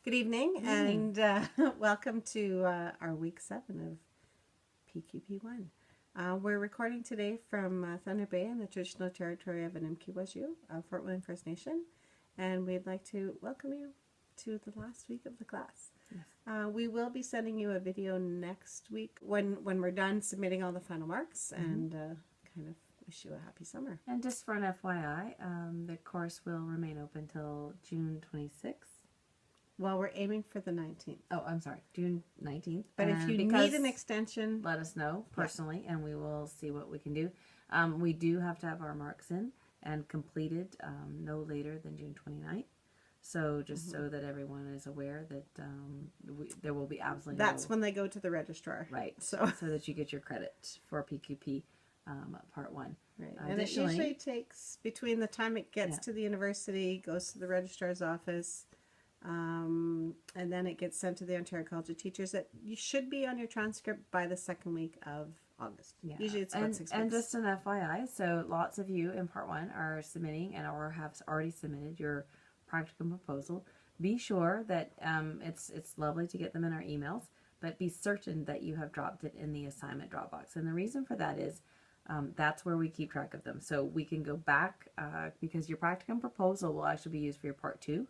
Good evening, and welcome to our week 7 of PQP1. We're recording today from Thunder Bay in the traditional territory of Animkiwaju, Fort William First Nation, and we'd like to welcome you to the last week of the class. Yes. We will be sending you a video next week when we're done submitting all the final marks, and kind of wish you a happy summer. And just for an FYI, the course will remain open till June 26th. Well, we're aiming for the 19th. Oh, I'm sorry, June 19th. But if you need an extension, let us know personally, and we will see what we can do. We do have to have our marks in and completed no later than June 29th. So just so that everyone is aware that there will be absolutely that's when they go to the registrar. Right, so that you get your credit for PQP Part 1. Right, and it usually takes, between the time it gets to the university, goes to the registrar's office, and then it gets sent to the Ontario College of Teachers. That you should be on your transcript by the second week of August. Yeah. Usually it's about 6 weeks. And just an FYI, so lots of you in Part 1 are submitting or have already submitted your practicum proposal. Be sure that it's lovely to get them in our emails, but be certain that you have dropped it in the assignment Dropbox. And the reason for that is that's where we keep track of them. So we can go back because your practicum proposal will actually be used for your Part 2.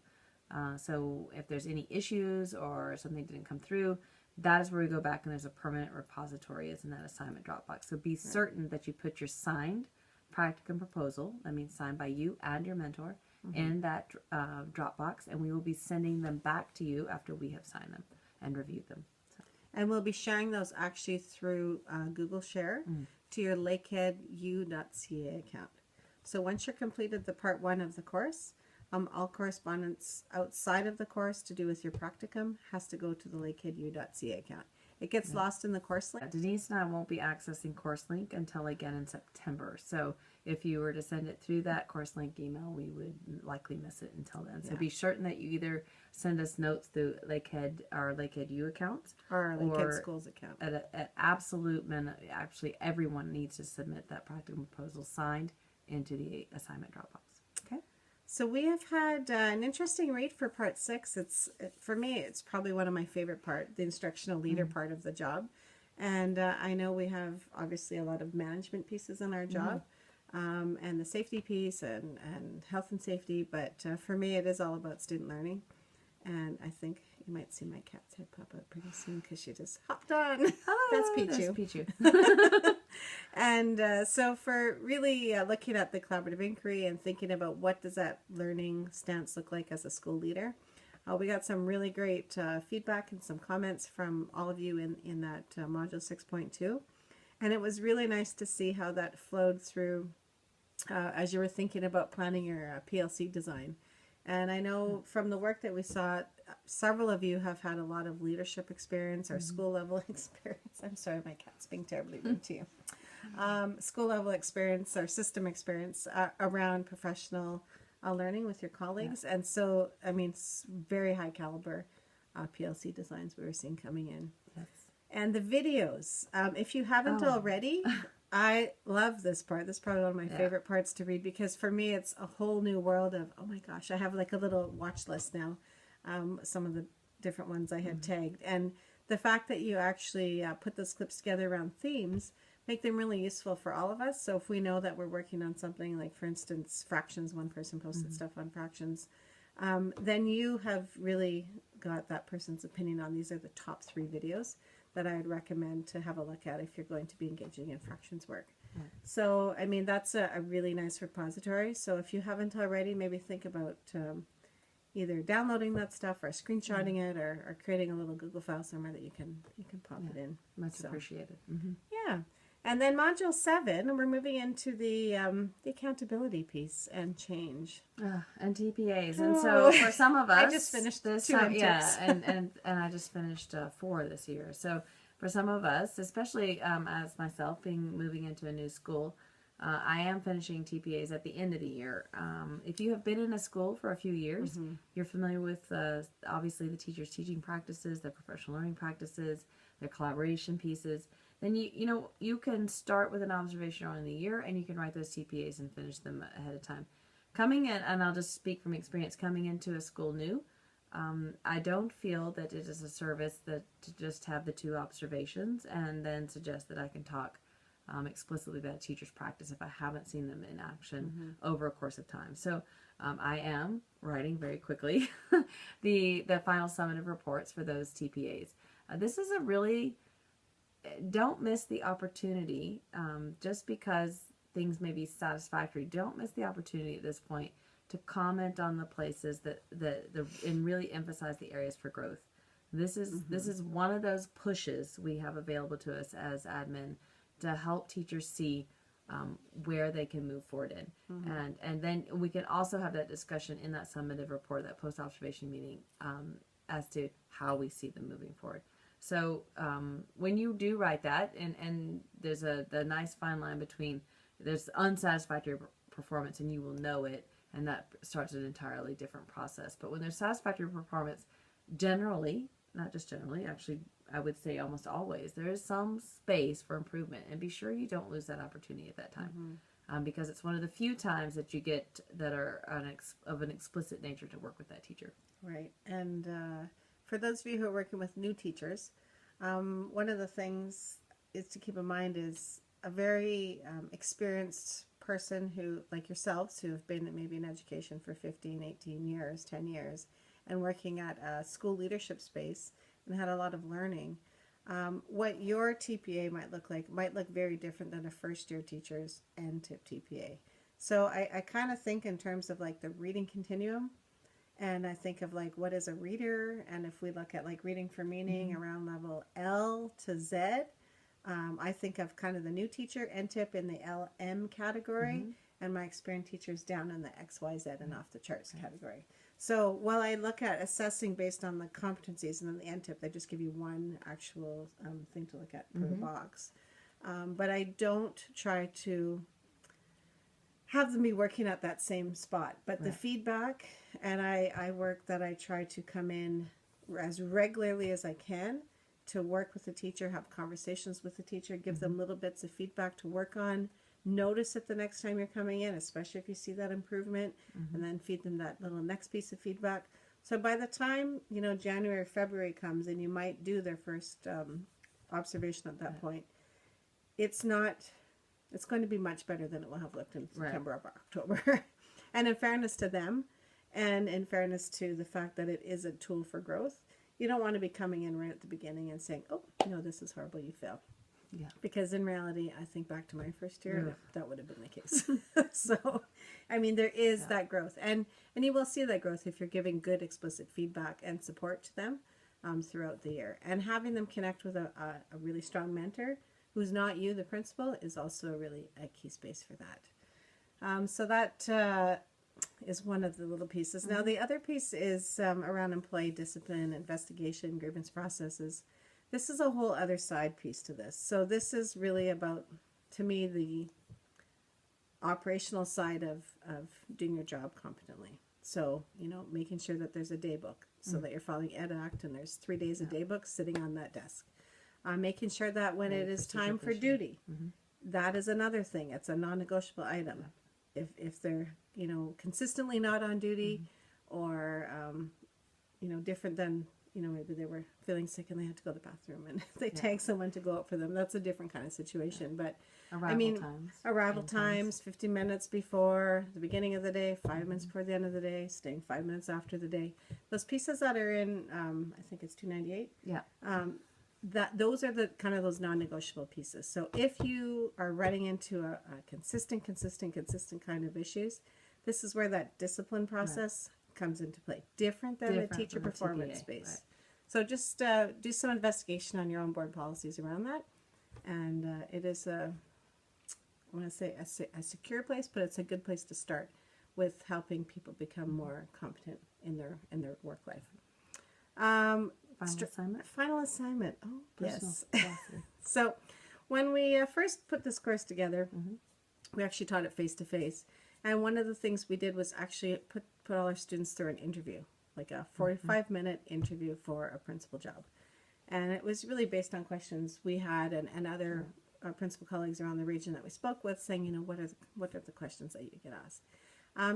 So if there's any issues or something didn't come through, that is where we go back, and there's a permanent repository is in that assignment Dropbox. So be certain that you put your signed practicum proposal, that means signed by you and your mentor, in that Dropbox, and we will be sending them back to you after we have signed them and reviewed them. So. And we'll be sharing those actually through Google Share to your lakeheadu.ca account. So once you're completed the Part 1 of the course, all correspondence outside of the course to do with your practicum has to go to the lakeheadu.ca account. It gets lost in the course link. Denise and I won't be accessing course link until again in September. So if you were to send it through that course link email, we would likely miss it until then. So be certain that you either send us notes through Lakehead, our Lakehead U account, or our Lakehead Schools account. At absolute minute, actually everyone needs to submit that practical proposal signed into the assignment Dropbox. Okay. So we have had an interesting read for Part 6. For me, it's probably one of my favorite part, the instructional leader part of the job. And I know we have obviously a lot of management pieces in our job, and the safety piece and health and safety. But for me, it is all about student learning. And I think you might see my cat's head pop up pretty soon because she just hopped on. That's Pichu. Pichu. And so for really looking at the collaborative inquiry and thinking about what does that learning stance look like as a school leader, we got some really great feedback and some comments from all of you in that Module 6.2. And it was really nice to see how that flowed through as you were thinking about planning your PLC design. And I know from the work that we saw, several of you have had a lot of leadership experience or school level experience. I'm sorry, my cat's being terribly rude to you. School level experience or system experience around professional learning with your colleagues. And so, I mean, very high caliber PLC designs we were seeing coming in. Yes. And the videos, if you haven't already, I love this part. This is probably one of my favorite parts to read because for me it's a whole new world of, oh my gosh, I have like a little watch list now. Some of the different ones I had tagged. And the fact that you actually put those clips together around themes make them really useful for all of us. So if we know that we're working on something like, for instance, fractions, one person posted stuff on fractions, then you have really got that person's opinion on these are the top 3 videos that I would recommend to have a look at if you're going to be engaging in fractions work. So, I mean, that's a really nice repository. So if you haven't already, maybe think about either downloading that stuff or screenshotting it or creating a little Google file somewhere that you can pop it in. Much appreciated. Yeah. And then Module 7, we're moving into the accountability piece and change. And TPAs. And so for some of us, I just finished this 2 time, tips. and I just finished 4 this year. So for some of us, especially as myself moving into a new school, I am finishing TPAs at the end of the year. If you have been in a school for a few years, you're familiar with obviously the teachers' teaching practices, their professional learning practices, their collaboration pieces. Then you can start with an observation early in the year, and you can write those TPAs and finish them ahead of time. Coming in, and I'll just speak from experience, coming into a school new, I don't feel that it is a service that to just have the 2 observations and then suggest that I can talk explicitly about teachers' practice if I haven't seen them in action over a course of time. So I am writing very quickly the final summative reports for those TPAs. This is a really, don't miss the opportunity, just because things may be satisfactory, don't miss the opportunity at this point to comment on the places and really emphasize the areas for growth. This is one of those pushes we have available to us as admin to help teachers see where they can move forward in. And then we can also have that discussion in that summative report, that post-observation meeting, as to how we see them moving forward. So when you do write that, and there's the nice fine line between there's unsatisfactory performance and you will know it, and that starts an entirely different process. But when there's satisfactory performance, generally, not just generally, actually, I would say almost always, there is some space for improvement. And be sure you don't lose that opportunity at that time. Because it's one of the few times that you get that are of an explicit nature to work with that teacher. Right. And for those of you who are working with new teachers, one of the things is to keep in mind is a very experienced person who, like yourselves, who have been maybe in education for 15, 18 years, 10 years, and working at a school leadership space and had a lot of learning. What your TPA might look very different than a first-year teacher's NTIP TPA. So I kind of think in terms of like the reading continuum, and I think of like what is a reader, and if we look at like reading for meaning around level L to Z, I think of kind of the new teacher, NTIP, in the LM category, and my experienced teachers down in the XYZ and off the charts category. So while I look at assessing based on the competencies and then the NTIP, they just give you one actual thing to look at per box. But I don't try to have them be working at that same spot. But the feedback, and I work that I try to come in as regularly as I can to work with the teacher, have conversations with the teacher, give them little bits of feedback to work on, notice it the next time you're coming in, especially if you see that improvement, and then feed them that little next piece of feedback. So by the time, January, February comes and you might do their first observation at that point, it's going to be much better than it will have looked in September or October. And in fairness to them, and in fairness to the fact that it is a tool for growth, you don't want to be coming in right at the beginning and saying, oh, this is horrible, you fail. Yeah. Because in reality, I think back to my first year, that would have been the case. So, I mean, there is that growth. And you will see that growth if you're giving good explicit feedback and support to them throughout the year. And having them connect with a really strong mentor who's not you, the principal, is also really a key space for that. So that is one of the little pieces. Now, the other piece is around employee discipline, investigation, grievance processes. This is a whole other side piece to this. So this is really about, to me, the operational side of doing your job competently. So, making sure that there's a day book so that you're following Ed Act and there's 3 days a day book sitting on that desk. Making sure that when it is time for duty, that is another thing. It's a non-negotiable item. If they're, consistently not on duty or, different than, maybe they were feeling sick and they had to go to the bathroom and they tag someone to go out for them. That's a different kind of situation. But arrival times, 15 minutes before the beginning of the day, 5 minutes before the end of the day, staying 5 minutes after the day. Those pieces that are in, I think it's 298. Yeah. Those are the kind of those non-negotiable pieces. So if you are running into a consistent kind of issues, this is where that discipline process comes into play. Different than the teacher performance space. Right. So just do some investigation on your own board policies around that. And it is I want to say a secure place, but it's a good place to start with helping people become more competent in their work life. Final assignment. Oh, yes. So when we first put this course together, we actually taught it face-to-face. And one of the things we did was actually put all our students through an interview, like a 45-minute interview for a principal job. And it was really based on questions we had and other principal colleagues around the region that we spoke with, saying, what are the questions that you get asked.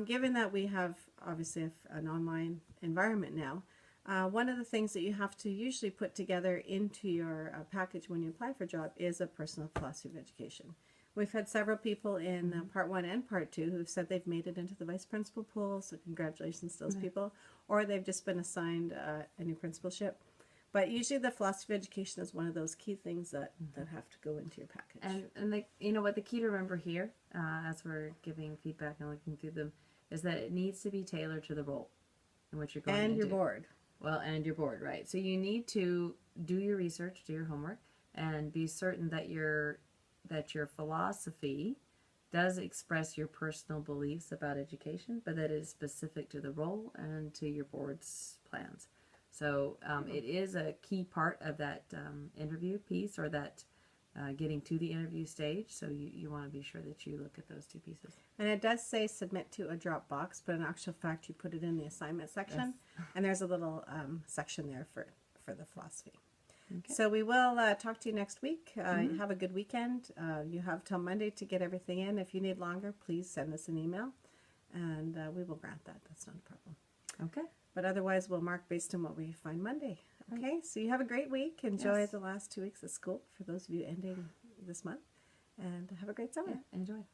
Given that we have, obviously, an online environment now, One of the things that you have to usually put together into your package when you apply for a job is a personal philosophy of education. We've had several people in part 1 and part 2 who've said they've made it into the vice principal pool, so congratulations to those people, or they've just been assigned a new principalship. But usually the philosophy of education is one of those key things that have to go into your package. And you know what, the key to remember here, as we're giving feedback and looking through them, is that it needs to be tailored to the role in which you're going into. And your board. Well, and your board, right? So you need to do your research, do your homework, and be certain that your philosophy does express your personal beliefs about education, but that it is specific to the role and to your board's plans. So it is a key part of that interview piece, or that getting to the interview stage. So you want to be sure that you look at those two pieces. And it does say submit to a Dropbox, but in actual fact you put it in the assignment section. Yes. And there's a little section there for the philosophy. Okay. So we will talk to you next week. Have a good weekend. You have till Monday to get everything in. If you need longer, please send us an email, and we will grant that. That's not a problem. Okay. But otherwise, we'll mark based on what we find Monday. Okay, right. So you have a great week. Enjoy the last 2 weeks of school for those of you ending this month. And have a great summer. Yeah, enjoy.